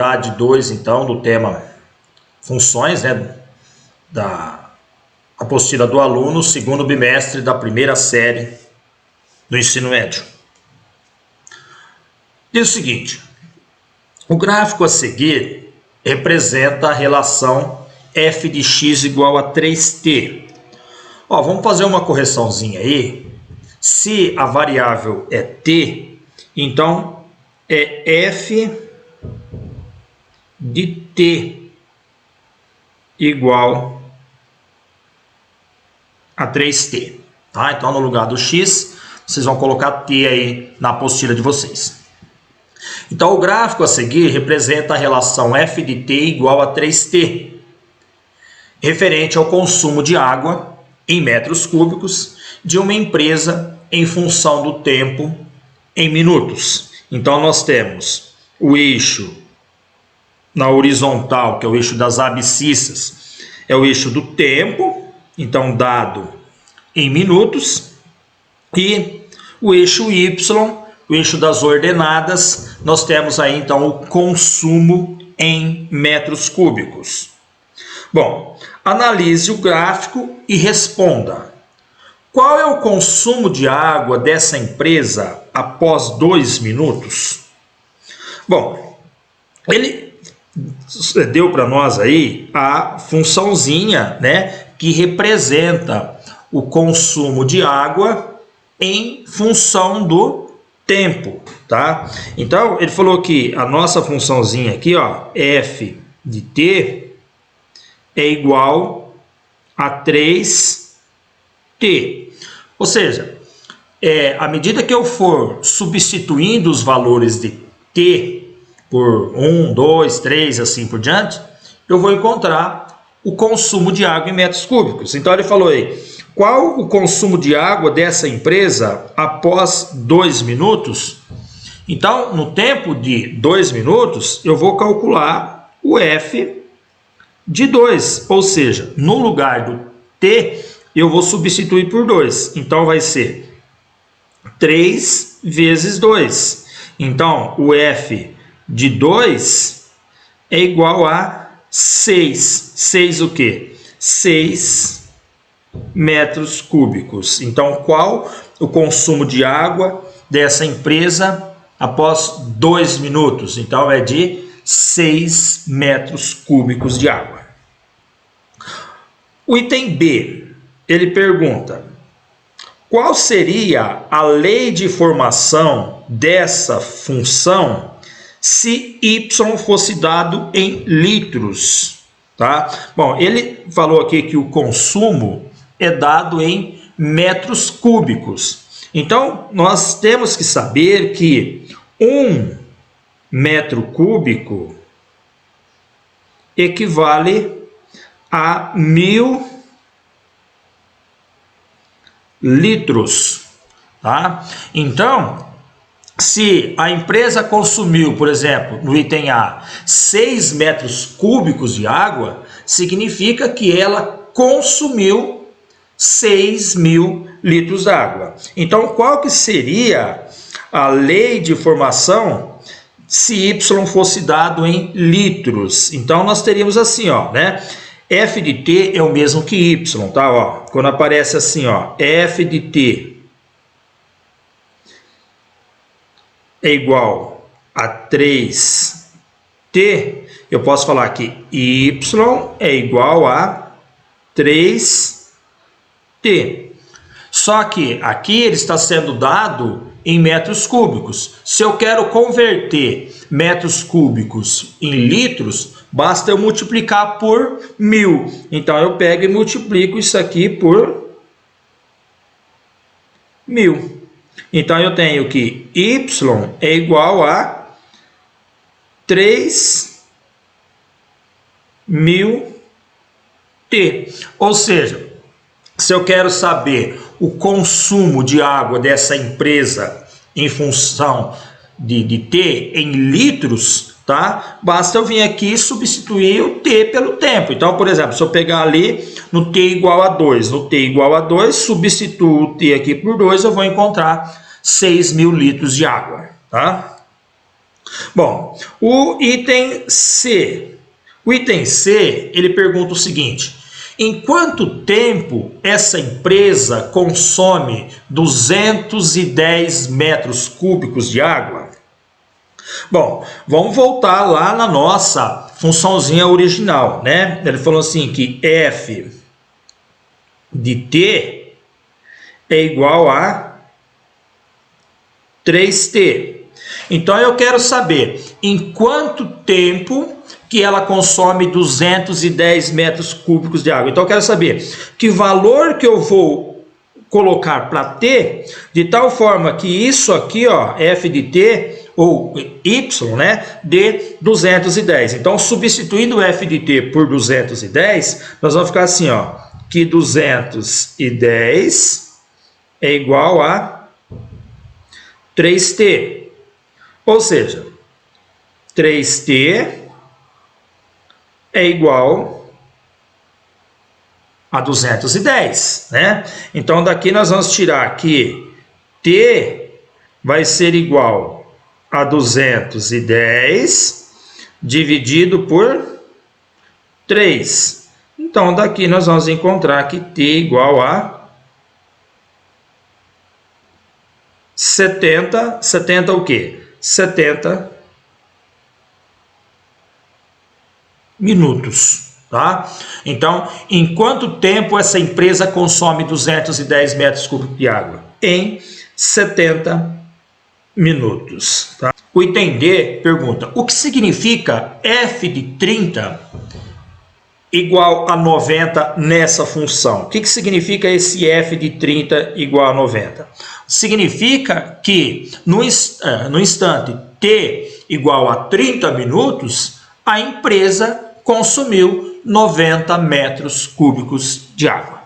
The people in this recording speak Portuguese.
atividade 2, então, do tema funções, né, da apostila do aluno, segundo bimestre da primeira série do ensino médio. Diz o seguinte: o gráfico a seguir representa a relação f de x igual a 3t. Ó, vamos fazer uma correçãozinha aí. Se a variável é t, então é f de t igual a 3t. Tá? Então, no lugar do x, vocês vão colocar t aí na apostila de vocês. Então, o gráfico a seguir representa a relação f de t igual a 3t, referente ao consumo de água em metros cúbicos de uma empresa em função do tempo em minutos. Então, nós temos o eixo na horizontal, que é o eixo das abscissas, é o eixo do tempo, então dado em minutos, e o eixo y, o eixo das ordenadas, nós temos aí então o consumo em metros cúbicos. Bom, analise o gráfico e responda: qual é o consumo de água dessa empresa após 2 minutos? Bom, ele deu para nós aí a funçãozinha, né, que representa o consumo de água em função do tempo, tá? Então, ele falou que a nossa funçãozinha aqui, ó, f de t é igual a 3t. Ou seja, à medida que eu for substituindo os valores de t por 1, 2, 3, assim por diante, eu vou encontrar o consumo de água em metros cúbicos. Então, ele falou aí, qual o consumo de água dessa empresa após 2 minutos? Então, no tempo de 2 minutos, eu vou calcular o f de 2, ou seja, no lugar do t, eu vou substituir por 2. Então, vai ser 3 vezes 2. Então, o f de 2 é igual a 6. 6 o quê? 6 metros cúbicos. Então, qual o consumo de água dessa empresa após 2 minutos? Então, é de 6 metros cúbicos de água. O item B, ele pergunta: qual seria a lei de formação dessa função se y fosse dado em litros? Tá? Bom, ele falou aqui que o consumo é dado em metros cúbicos. Então, nós temos que saber que 1 metro cúbico equivale a 1000 litros. Tá? Então, se a empresa consumiu, por exemplo, no item A, 6 metros cúbicos de água, significa que ela consumiu 6.000 litros d'água. Então, qual que seria a lei de formação se y fosse dado em litros? Então, nós teríamos assim, ó, né? F de t é o mesmo que y, tá? Ó, quando aparece assim, ó, F de t é igual a 3t, eu posso falar que y é igual a 3t. Só que aqui ele está sendo dado em metros cúbicos. Se eu quero converter metros cúbicos em litros, basta eu multiplicar por 1000. Então, eu pego e multiplico isso aqui por 1000. Então, eu tenho que y é igual a 3000t. Ou seja, se eu quero saber o consumo de água dessa empresa em função de t em litros, tá? Basta eu vir aqui e substituir o t pelo tempo. Então, por exemplo, se eu pegar ali no t igual a 2, no t igual a 2, substituo o t aqui por 2, eu vou encontrar 6.000 litros de água, tá? Bom, o item C. O item C, ele pergunta o seguinte: em quanto tempo essa empresa consome 210 metros cúbicos de água? Bom, vamos voltar lá na nossa funçãozinha original, né? Ele falou assim que F de T é igual a 3T. Então eu quero saber em quanto tempo que ela consome 210 metros cúbicos de água. Então eu quero saber que valor que eu vou colocar para T, de tal forma que isso aqui, ó, F de T, ou Y, né, de 210. Então, substituindo F de T por 210, nós vamos ficar assim, ó, que 210 é igual a 3T. Ou seja, 3T é igual a 210, né? Então, daqui nós vamos tirar que T vai ser igual a 210 dividido por 3. Então, daqui nós vamos encontrar que T é igual a 70 o quê? 70 minutos, tá? Então, em quanto tempo essa empresa consome 210 metros cúbicos de água? Em 70 minutos, tá? O item D pergunta: o que significa f de 30 igual a 90 nessa função? O que significa esse f de 30 igual a 90? Significa que no instante t igual a 30 minutos, a empresa consumiu 90 metros cúbicos de água.